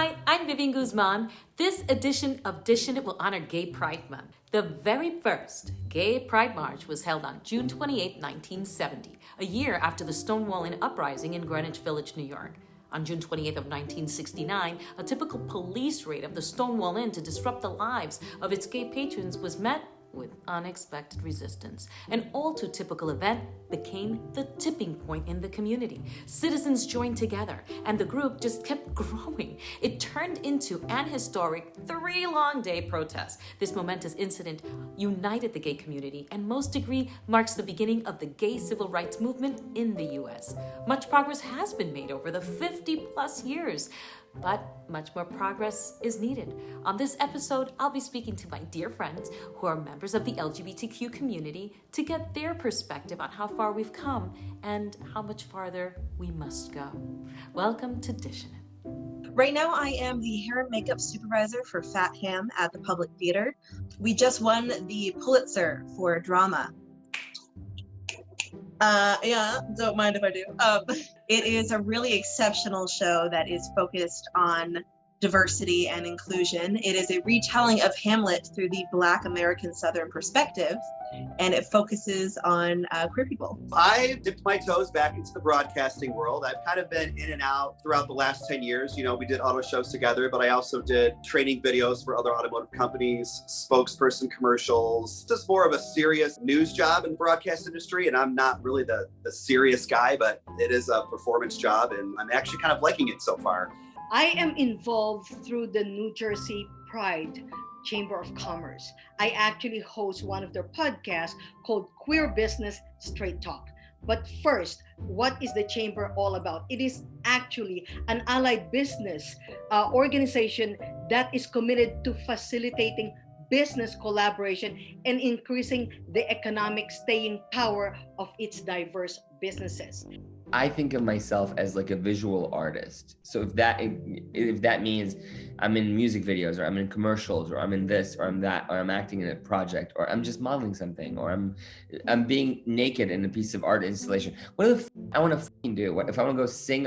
Hi, I'm Vivian Guzman. This edition of Dishin will honor Gay Pride Month. The very first Gay Pride March was held on June 28, 1970, a year after the Stonewalling Uprising in Greenwich Village, New York. On June 28th of 1969, a typical police raid of the Stonewall Inn to disrupt the lives of its gay patrons was met with unexpected resistance. An all-too-typical event became the tipping point in the community. Citizens joined together, and the group just kept growing. It turned into an historic 3-long-day protest. This momentous incident united the gay community, and most agree marks the beginning of the gay civil rights movement in the U.S. Much progress has been made over the 50-plus years, but much more progress is needed. On this episode, I'll be speaking to my dear friends who are members of the LGBTQ community to get their perspective on how far we've come and how much farther we must go. Welcome to Dishin. Right now, I am the hair and makeup supervisor for Fat Ham at the Public Theater. We just won the Pulitzer for drama. Yeah, don't mind if I do. It is a really exceptional show that is focused on diversity and inclusion. It is a retelling of Hamlet through the Black American Southern perspective, and it focuses on queer people. I dipped my toes back into the broadcasting world. I've kind of been in and out throughout the last 10 years. You know, we did auto shows together, but I also did training videos for other automotive companies, spokesperson commercials, just more of a serious news job in the broadcast industry. And I'm not really the serious guy, but it is a performance job, and I'm actually kind of liking it so far. I am involved through the New Jersey Pride Chamber of Commerce. I actually host one of their podcasts called Queer Business Straight Talk. But first, what is the Chamber all about? It is actually an allied business organization that is committed to facilitating business collaboration and increasing the economic staying power of its diverse businesses. I think of myself as like a visual artist. So if that means I'm in music videos, or I'm in commercials, or I'm in this, or I'm that, or I'm acting in a project, or I'm just modeling something, or I'm being naked in a piece of art installation. What the I want to do? If I want to go sing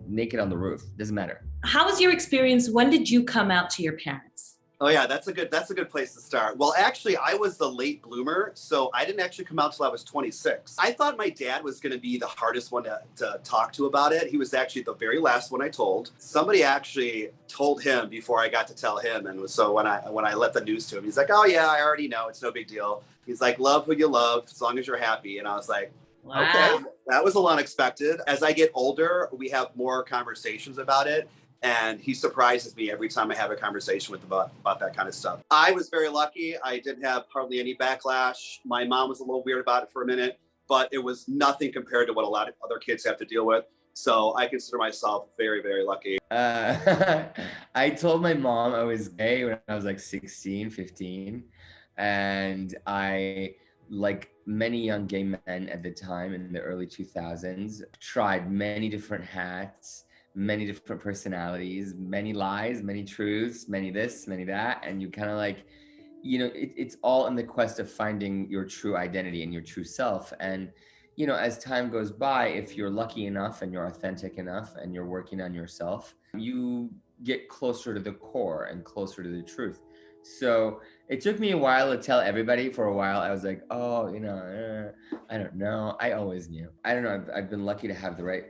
naked on the roof? Doesn't matter. How was your experience? When did you come out to your parents? Oh yeah, that's a good place to start. Well, actually, I was the late bloomer, so I didn't actually come out till I was 26. I thought my dad was going to be the hardest one to talk to about it. He was actually the very last one I told. Somebody actually told him before I got to tell him, and so when I let the news to him, he's like, "Oh yeah, I already know. It's no big deal." He's like, "Love who you love, as long as you're happy." And I was like, Wow. Okay, that was a little unexpected. As I get older, we have more conversations about it. And he surprises me every time I have a conversation with him about that kind of stuff. I was very lucky. I didn't have hardly any backlash. My mom was a little weird about it for a minute, but it was nothing compared to what a lot of other kids have to deal with. So I consider myself very, very lucky. I told my mom I was gay when I was like 16, 15. And I, like many young gay men at the time in the early 2000s, tried many different hats, many different personalities, many lies, many truths, many this, many that. And you kind of like, you know, it's all in the quest of finding your true identity and your true self. And, you know, as time goes by, if you're lucky enough and you're authentic enough and you're working on yourself, you get closer to the core and closer to the truth. So it took me a while to tell everybody. For a while, I was like, oh, you know, I don't know. I always knew. I don't know. I've been lucky to have the right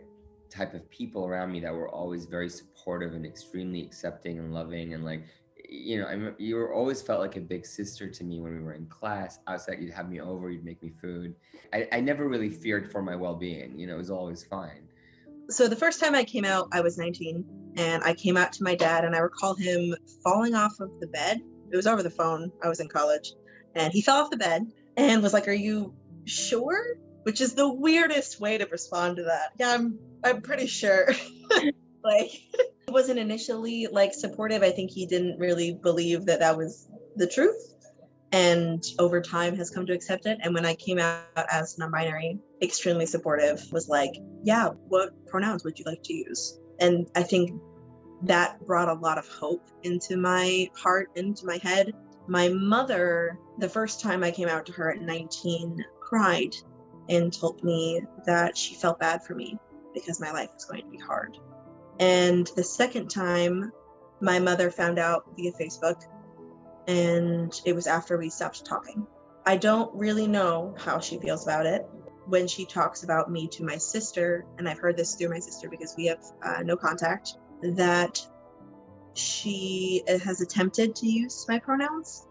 type of people around me that were always very supportive and extremely accepting and loving. And like, you know, you were always felt like a big sister to me when we were in class. Outside, you'd have me over, you'd make me food. I never really feared for my well-being. You know, it was always fine. So the first time I came out, I was 19, and I came out to my dad, and I recall him falling off of the bed. It was over the phone. I was in college, and he fell off the bed and was like, "Are you sure?" Which is the weirdest way to respond to that. Yeah, I'm pretty sure. Like, he wasn't initially like supportive. I think he didn't really believe that was the truth, and over time has come to accept it. And when I came out as non-binary, extremely supportive, was like, "Yeah, what pronouns would you like to use?" And I think that brought a lot of hope into my heart, into my head. My mother, the first time I came out to her at 19, cried and told me that she felt bad for me because my life was going to be hard. And the second time, My mother found out via Facebook, and it was after we stopped talking. I don't really know how she feels about it. When she talks about me to my sister, and I've heard this through my sister because we have no contact, that she has attempted to use my pronouns.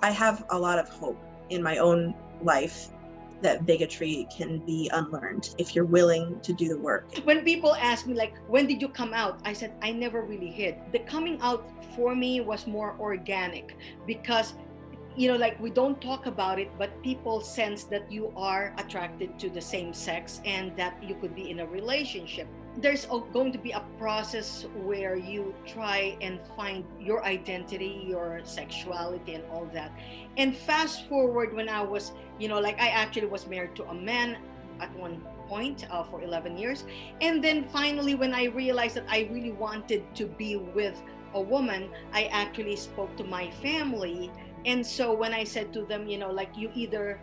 I have a lot of hope in my own life that bigotry can be unlearned if you're willing to do the work. When people ask me, like, when did you come out? I said, I never really hid. The coming out for me was more organic because, you know, like, we don't talk about it, but people sense that you are attracted to the same sex and that you could be in a relationship. There's going to be a process where you try and find your identity, your sexuality, and all that. And fast forward when I was, you know, like, I actually was married to a man at one point for 11 years. And then finally, when I realized that I really wanted to be with a woman, I actually spoke to my family. And so when I said to them, you know, like, you either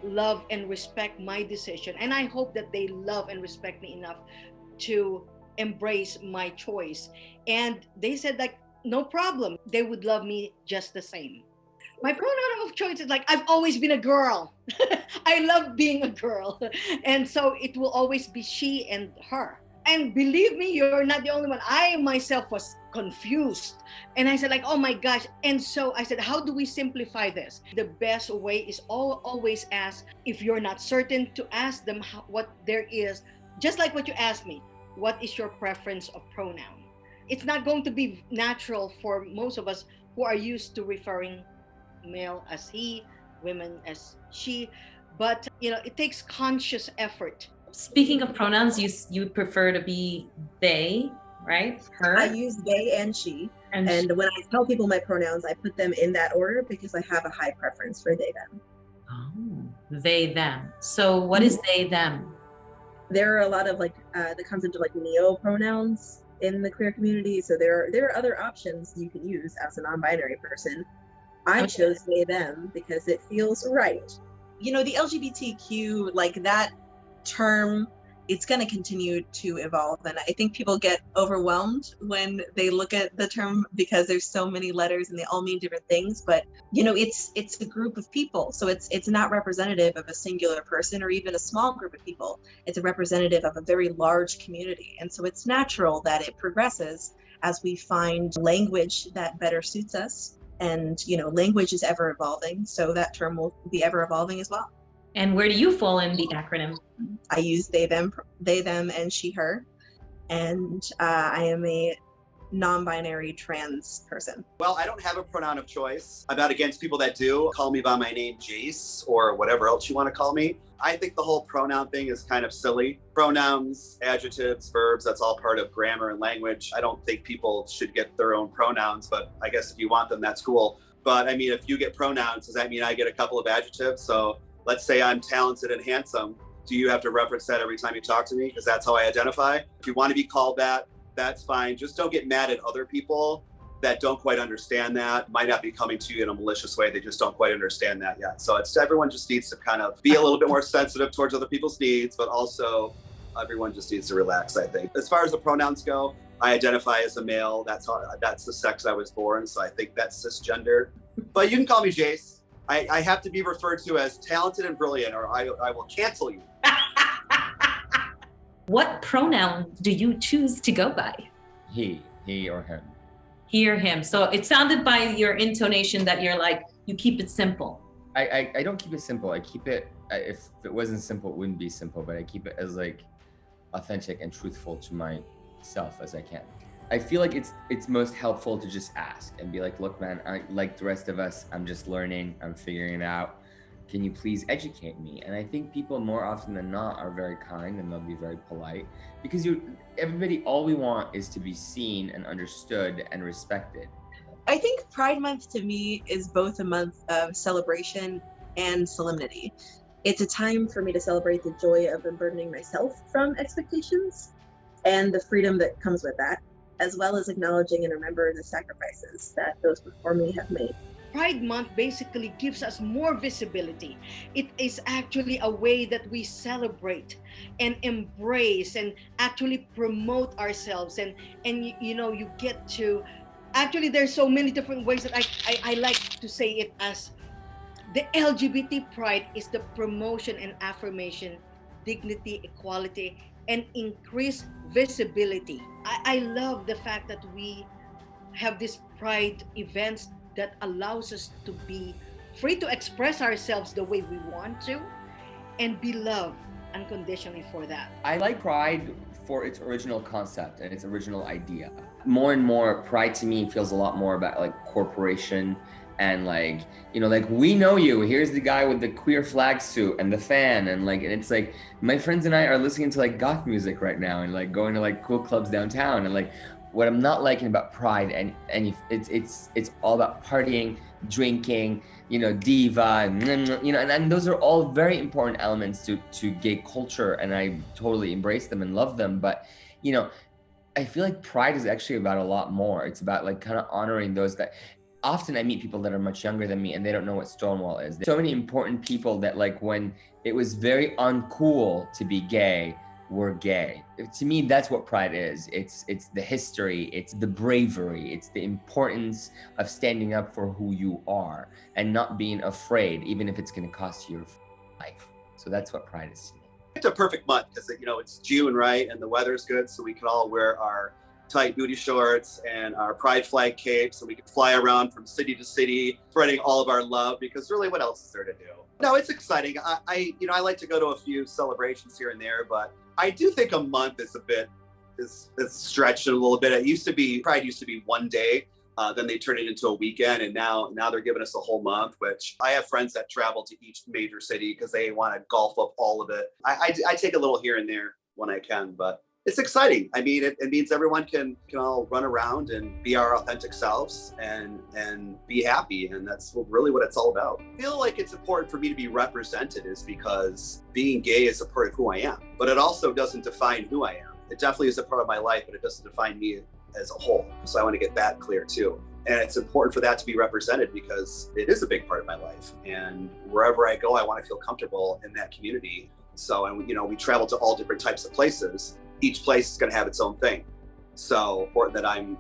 love and respect my decision, and I hope that they love and respect me enough to embrace my choice. And they said, like, no problem. They would love me just the same. My pronoun of choice is like, I've always been a girl. I love being a girl. And so it will always be she and her. And believe me, you're not the only one. I myself was confused. And I said, like, oh my gosh. And so I said, how do we simplify this? The best way is always ask. If you're not certain, to ask them what there is. Just like what you asked me, what is your preference of pronoun? It's not going to be natural for most of us who are used to referring male as he, women as she, but you know, it takes conscious effort. Speaking of pronouns, you prefer to be they, right? Her. I use they and she. And when I tell people my pronouns, I put them in that order because I have a high preference for they, them. Oh, they, them. So what is they, them? There are a lot of like that comes into like neo pronouns in the queer community. So there are other options you can use as a non-binary person. I chose they, them because it feels right. You know, the LGBTQ, like that term, it's going to continue to evolve. And I think people get overwhelmed when they look at the term because there's so many letters and they all mean different things. But, you know, it's a group of people. So it's not representative of a singular person or even a small group of people. It's a representative of a very large community. And so it's natural that it progresses as we find language that better suits us. And, you know, language is ever evolving. So that term will be ever evolving as well. And where do you fall in the acronym? I use they, them, and she, her. And I am a non-binary trans person. Well, I don't have a pronoun of choice. I'm not against people that do. Call me by my name, Jace, or whatever else you want to call me. I think the whole pronoun thing is kind of silly. Pronouns, adjectives, verbs, that's all part of grammar and language. I don't think people should get their own pronouns, but I guess if you want them, that's cool. But I mean, if you get pronouns, does that mean I get a couple of adjectives? So let's say I'm talented and handsome. Do you have to reference that every time you talk to me? Because that's how I identify. If you want to be called that, that's fine. Just don't get mad at other people that don't quite understand that. Might not be coming to you in a malicious way. They just don't quite understand that yet. So it's everyone just needs to kind of be a little bit more sensitive towards other people's needs, but also everyone just needs to relax, I think. As far as the pronouns go, I identify as a male. That's the sex I was born. So I think that's cisgender. But you can call me Jace. I have to be referred to as talented and brilliant, or I will cancel you. What pronoun do you choose to go by? He or him. He or him. So it sounded by your intonation that you're like, you keep it simple. I don't keep it simple. I keep it, if it wasn't simple, it wouldn't be simple, but I keep it as like authentic and truthful to myself as I can. I feel like it's most helpful to just ask and be like, look, man, I, like the rest of us, I'm just learning, I'm figuring it out. Can you please educate me? And I think people more often than not are very kind and they'll be very polite because everybody, all we want is to be seen and understood and respected. I think Pride Month to me is both a month of celebration and solemnity. It's a time for me to celebrate the joy of unburdening myself from expectations and the freedom that comes with that, as well as acknowledging and remembering the sacrifices that those before me have made. Pride Month basically gives us more visibility. It is actually a way that we celebrate and embrace and actually promote ourselves. And you know, you get to Actually, there's so many different ways that I like to say it as the LGBT pride is the promotion and affirmation, dignity, equality, and increased visibility. I love the fact that we have these pride events that allows us to be free to express ourselves the way we want to and be loved unconditionally for that. I like Pride for its original concept and its original idea. More and more, Pride to me feels a lot more about like corporation and like, like we know you. Here's the guy with the queer flag suit and the fan and it's like my friends and I are listening to like goth music right now and like going to like cool clubs downtown and like what I'm not liking about Pride and it's all about partying, drinking, diva, and those are all very important elements to gay culture, and I totally embrace them and love them. But I feel like Pride is actually about a lot more. It's about like kind of honoring those that. Often I meet people that are much younger than me and they don't know what Stonewall is. There's so many important people that like when it was very uncool to be gay, were gay. To me, that's what Pride is. It's the history, it's the bravery, it's the importance of standing up for who you are and not being afraid, even if it's going to cost you your life. So that's what Pride is to me. It's a perfect month because it's June, right? And the weather's good, so we can all wear our tight booty shorts and our pride flag capes, and we can fly around from city to city, spreading all of our love, because really what else is there to do? No, it's exciting. I like to go to a few celebrations here and there, but I do think a month is a bit is stretched a little bit. Pride used to be one day, then they turned it into a weekend, and now they're giving us a whole month, which I have friends that travel to each major city because they want to golf up all of it. I take a little here and there when I can, but it's exciting. I mean, it means everyone can all run around and be our authentic selves and be happy. And that's really what it's all about. I feel like it's important for me to be represented is because being gay is a part of who I am, but it also doesn't define who I am. It definitely is a part of my life, but it doesn't define me as a whole. So I want to get that clear too. And it's important for that to be represented because it is a big part of my life. And wherever I go, I want to feel comfortable in that community. So, and we travel to all different types of places. Each place is going to have its own thing. So important that I'm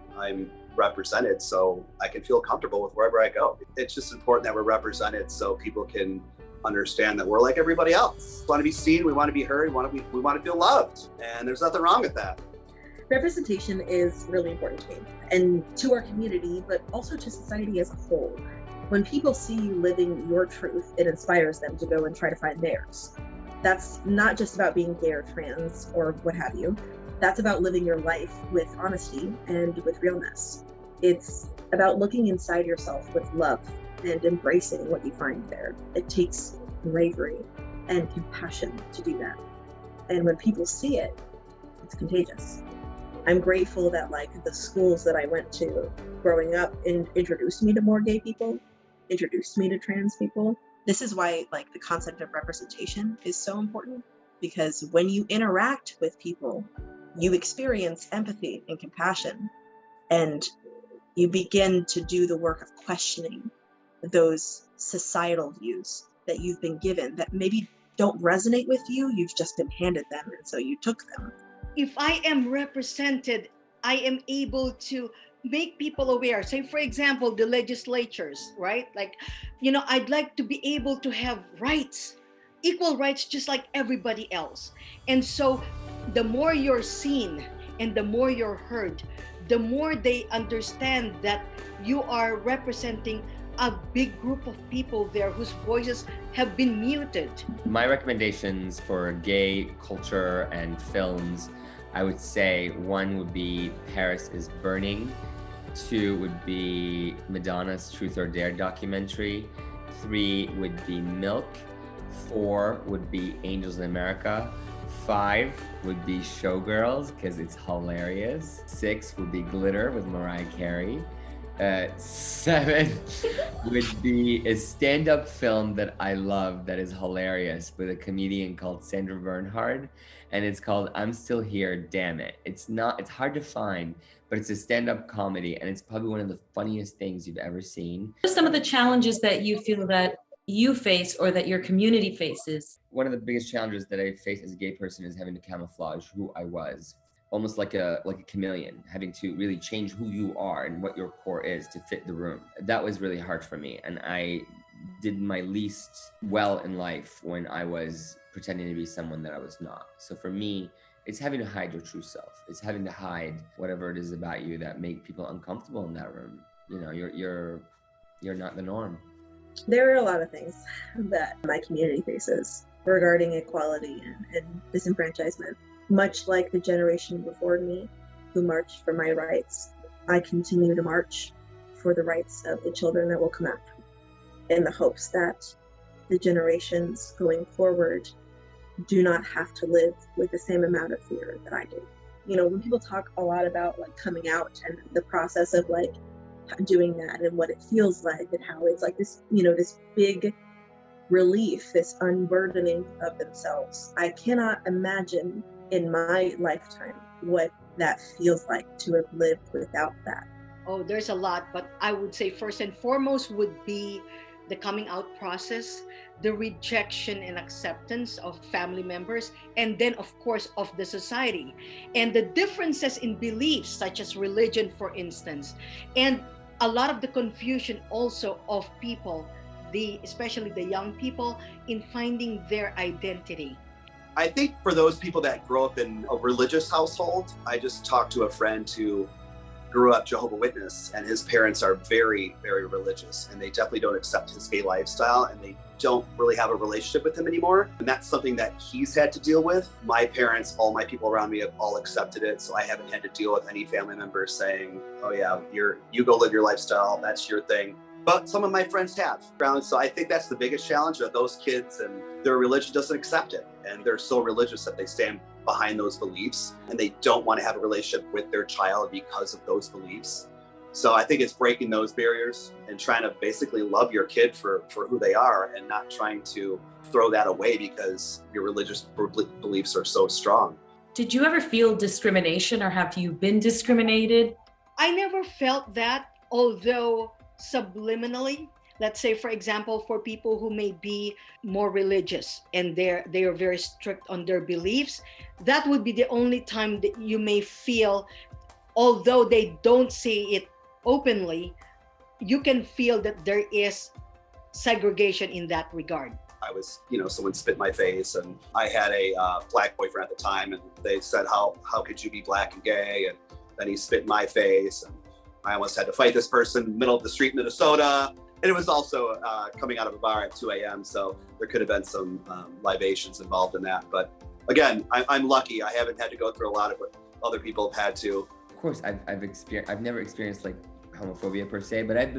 represented so I can feel comfortable with wherever I go. It's just important that we're represented so people can understand that we're like everybody else. We want to be seen, we want to be heard, we want to feel loved. And there's nothing wrong with that. Representation is really important to me and to our community, but also to society as a whole. When people see you living your truth, it inspires them to go and try to find theirs. That's not just about being gay or trans or what have you. That's about living your life with honesty and with realness. It's about looking inside yourself with love and embracing what you find there. It takes bravery and compassion to do that. And when people see it, it's contagious. I'm grateful that the schools that I went to growing up introduced me to more gay people, introduced me to trans people. This is why the concept of representation is so important, because when you interact with people, you experience empathy and compassion, and you begin to do the work of questioning those societal views that you've been given that maybe don't resonate with you. You've just been handed them, and so you took them. If I am represented, I am able to make people aware. Say, for example, the legislatures, right? I'd like to be able to have rights, equal rights, just like everybody else. And so the more you're seen and the more you're heard, the more they understand that you are representing a big group of people there whose voices have been muted. My recommendations for gay culture and films, I would say one would be Paris is Burning. 2 would be Madonna's Truth or Dare documentary. 3 would be Milk. 4 would be Angels in America. 5 would be Showgirls because it's hilarious. 6 would be Glitter with Mariah Carey. 7 would be a stand-up film that I love that is hilarious with a comedian called Sandra Bernhard, and it's called I'm Still Here, Damn It. It's hard to find, but it's a stand-up comedy, and it's probably one of the funniest things you've ever seen. What are some of the challenges that you feel that you face or that your community faces? One of the biggest challenges that I face as a gay person is having to camouflage who I was almost like a chameleon, having to really change who you are and what your core is to fit the room. That was really hard for me, and I did my least well in life when I was pretending to be someone that I was not. So for me, it's having to hide your true self. It's having to hide whatever it is about you that make people uncomfortable in that room. You know, you're not the norm. There are a lot of things that my community faces regarding equality and disenfranchisement. Much like the generation before me who marched for my rights, I continue to march for the rights of the children that will come after me, in the hopes that the generations going forward do not have to live with the same amount of fear that I do. You know, when people talk a lot about like coming out and the process of like doing that and what it feels like and how it's like this, you know, this big relief, this unburdening of themselves. I cannot imagine in my lifetime what that feels like to have lived without that. Oh, there's a lot, but I would say first and foremost would be the coming out process, the rejection and acceptance of family members, and then of course of the society, and the differences in beliefs such as religion, for instance, and a lot of the confusion also of people, especially the young people, in finding their identity. I think for those people that grow up in a religious household, I just talked to a friend who grew up Jehovah's Witness, and his parents are very, very religious, and they definitely don't accept his gay lifestyle, and they don't really have a relationship with him anymore. And that's something that he's had to deal with. My parents, all my people around me have all accepted it, so I haven't had to deal with any family members saying, oh yeah, you go live your lifestyle, that's your thing. But some of my friends have. So I think that's the biggest challenge, of those kids, and their religion doesn't accept it. And they're so religious that they stand behind those beliefs, and they don't want to have a relationship with their child because of those beliefs. So I think it's breaking those barriers and trying to basically love your kid for who they are, and not trying to throw that away because your religious beliefs are so strong. Did you ever feel discrimination, or have you been discriminated? I never felt that, although subliminally, let's say, for example, for people who may be more religious and they are very strict on their beliefs, that would be the only time that you may feel, although they don't say it openly, you can feel that there is segregation in that regard. I was, someone spit in my face, and I had a black boyfriend at the time, and they said, how could you be black and gay? And then he spit in my face, and I almost had to fight this person in the middle of the street in Minnesota. And it was also coming out of a bar at 2 a.m. So there could have been some libations involved in that. But again, I'm lucky. I haven't had to go through a lot of what other people have had to. Of course, I've never experienced like homophobia per se, but I've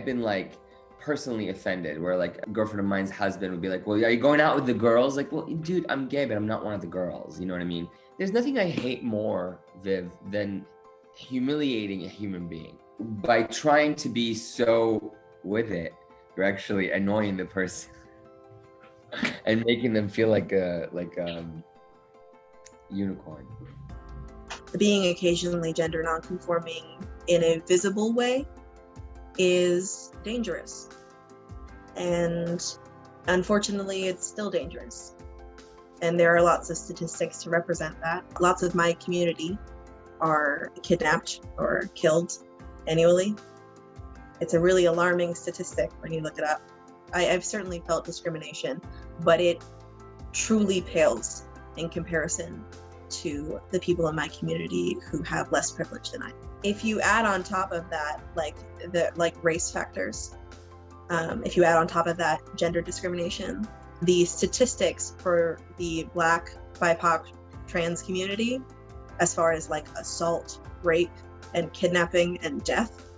been like personally offended, where like a girlfriend of mine's husband would be like, well, are you going out with the girls? Like, well, dude, I'm gay, but I'm not one of the girls. You know what I mean? There's nothing I hate more, Viv, than humiliating a human being. By trying to be so with it, you're actually annoying the person and making them feel like a unicorn. Being occasionally gender nonconforming in a visible way is dangerous. And unfortunately, it's still dangerous. And there are lots of statistics to represent that. Lots of my community are kidnapped or killed annually. It's a really alarming statistic when you look it up. I've certainly felt discrimination, but it truly pales in comparison to the people in my community who have less privilege than I. If you add on top of that, like race factors, if you add on top of that gender discrimination, the statistics for the Black, BIPOC, trans community, as far as like assault, rape, and kidnapping and death,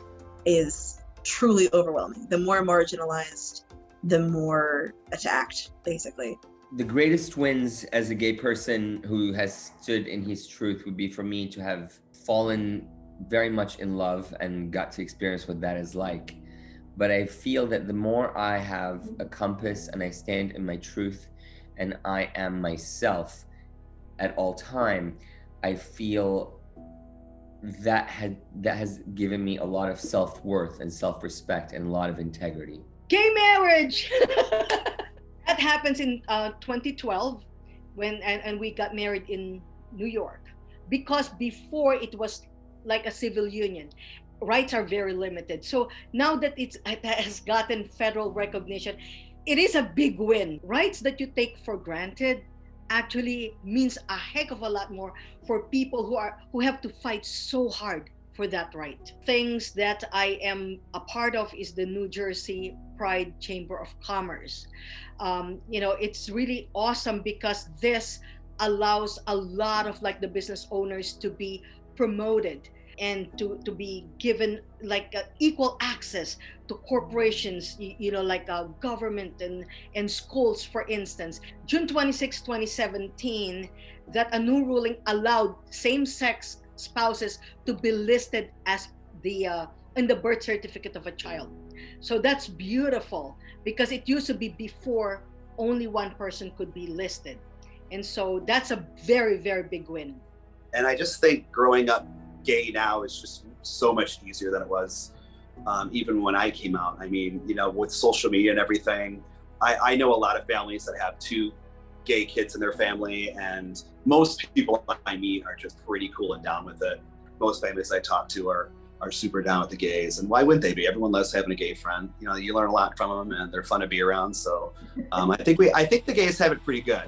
is truly overwhelming. The more marginalized, the more attacked, basically. The greatest wins as a gay person who has stood in his truth would be for me to have fallen very much in love and got to experience what that is like. But I feel that the more I have a compass and I stand in my truth and I am myself at all time, I feel that has given me a lot of self-worth and self-respect and a lot of integrity. Gay marriage! That happens in 2012 and we got married in New York. because before it was like a civil union. Rights are very limited. So now that it has gotten federal recognition, it is a big win. Rights that you take for granted actually means a heck of a lot more for people who have to fight so hard for that right. Things that I am a part of is the New Jersey Pride Chamber of Commerce. It's really awesome because this allows a lot of like the business owners to be promoted and to be given like equal access to corporations, like government and schools, for instance. June 26, 2017, that a new ruling allowed same-sex spouses to be listed as in the birth certificate of a child. So that's beautiful because it used to be before only one person could be listed. And so that's a very, very big win. And I just think growing up gay now is just so much easier than it was even when I came out. I mean, with social media and everything, I know a lot of families that have 2 gay kids in their family, and most people I meet are just pretty cool and down with it. Most families I talk to are super down with the gays, and why wouldn't they be? Everyone loves having a gay friend. You learn a lot from them, and they're fun to be around. So I think the gays have it pretty good.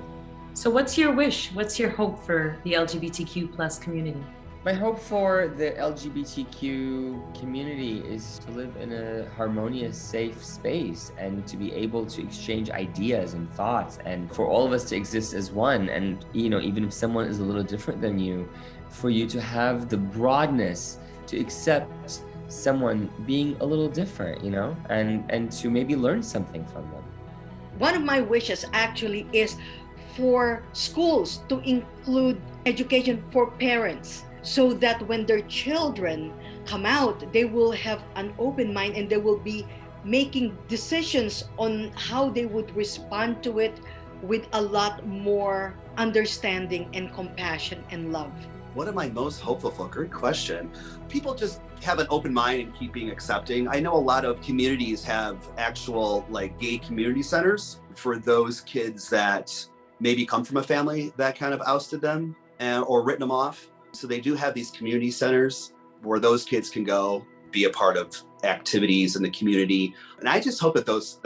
So what's your wish? What's your hope for the LGBTQ plus community? My hope for the LGBTQ community is to live in a harmonious, safe space and to be able to exchange ideas and thoughts, and for all of us to exist as one. And, even if someone is a little different than you, for you to have the broadness to accept someone being a little different, and to maybe learn something from them. One of my wishes actually is for schools to include education for parents, so that when their children come out, they will have an open mind and they will be making decisions on how they would respond to it with a lot more understanding and compassion and love. What am I most hopeful for? Good question. People just have an open mind and keep being accepting. I know a lot of communities have actual like gay community centers for those kids that maybe come from a family that kind of ousted them or written them off. So they do have these community centers where those kids can go be a part of activities in the community. And I just hope that those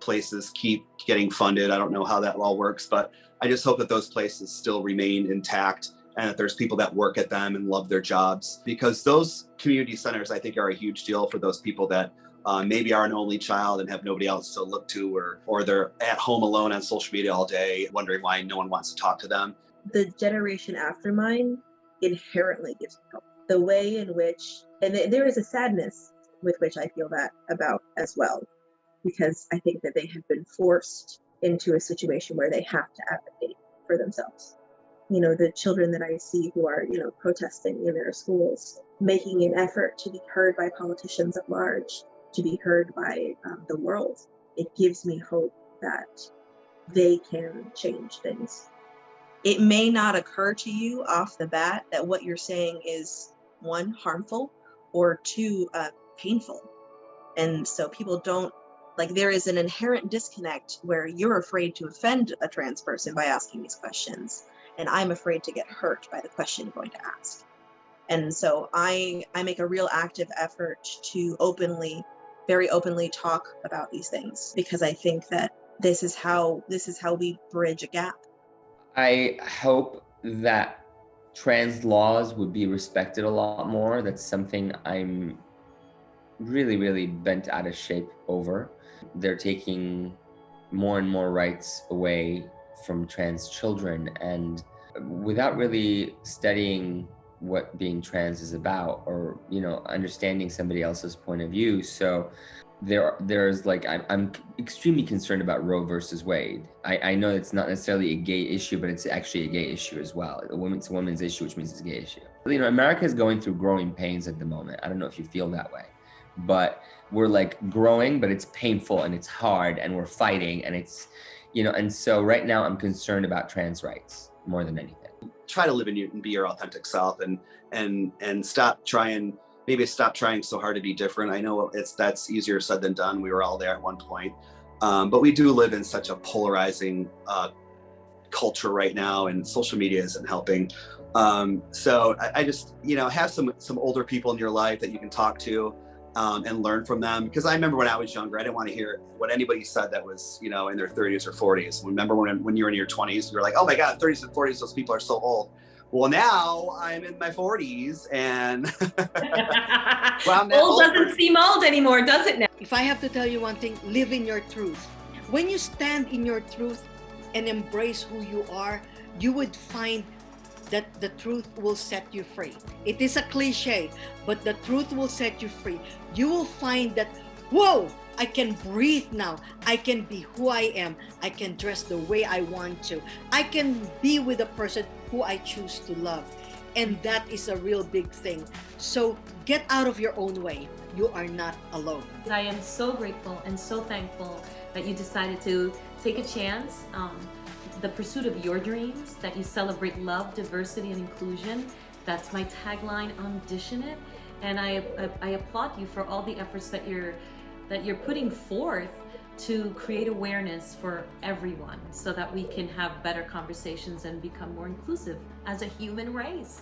places keep getting funded. I don't know how that all works, but I just hope that those places still remain intact and that there's people that work at them and love their jobs, because those community centers, I think, are a huge deal for those people that maybe are an only child and have nobody else to look to, or they're at home alone on social media all day, wondering why no one wants to talk to them. The generation after mine inherently gives me hope. The way in which, and there is a sadness with which I feel that about as well, because I think that they have been forced into a situation where they have to advocate for themselves. The children that I see who are, protesting in their schools, making an effort to be heard by politicians at large, to be heard by the world. It gives me hope that they can change things. It may not occur to you off the bat that what you're saying is, 1, harmful, or 2, painful. And so people don't, there is an inherent disconnect where you're afraid to offend a trans person by asking these questions. And I'm afraid to get hurt by the question you're going to ask. And so I make a real active effort to very openly talk about these things, because I think that this is how we bridge a gap. I hope that trans laws would be respected a lot more. That's something I'm really, really bent out of shape over. They're taking more and more rights away from trans children, and without really studying what being trans is about, or understanding somebody else's point of view. So there's I'm extremely concerned about Roe versus Wade. I know it's not necessarily a gay issue, but it's actually a gay issue as well. It's a women's issue, which means it's a gay issue. America is going through growing pains at the moment. I don't know if you feel that way, but we're growing, but it's painful and it's hard and we're fighting, and it's and so right now I'm concerned about trans rights more than anything. Try to live in and be your authentic self, and stop trying so hard to be different. I know that's easier said than done. We were all there at one point, but we do live in such a polarizing culture right now, and social media isn't helping. So I just, have some older people in your life that you can talk to and learn from them. Because I remember when I was younger, I didn't want to hear what anybody said that was, in their 30s or 40s. Remember when you were in your 20s, you were like, oh my God, 30s and 40s, those people are so old. Well, now I'm in my 40s and well, I'm that Old old. doesn't seem old anymore, does it now? If I have to tell you one thing, live in your truth. When you stand in your truth and embrace who you are, you would find that the truth will set you free. It is a cliche, but the truth will set you free. You will find that, whoa, I can breathe now. I can be who I am. I can dress the way I want to. I can be with a person who I choose to love. And that is a real big thing. So get out of your own way. You are not alone. I am so grateful and so thankful that you decided to take a chance, the pursuit of your dreams, that you celebrate love, diversity, and inclusion. That's my tagline on Dishin It. And I applaud you for all the efforts that you're putting forth to create awareness for everyone so that we can have better conversations and become more inclusive as a human race.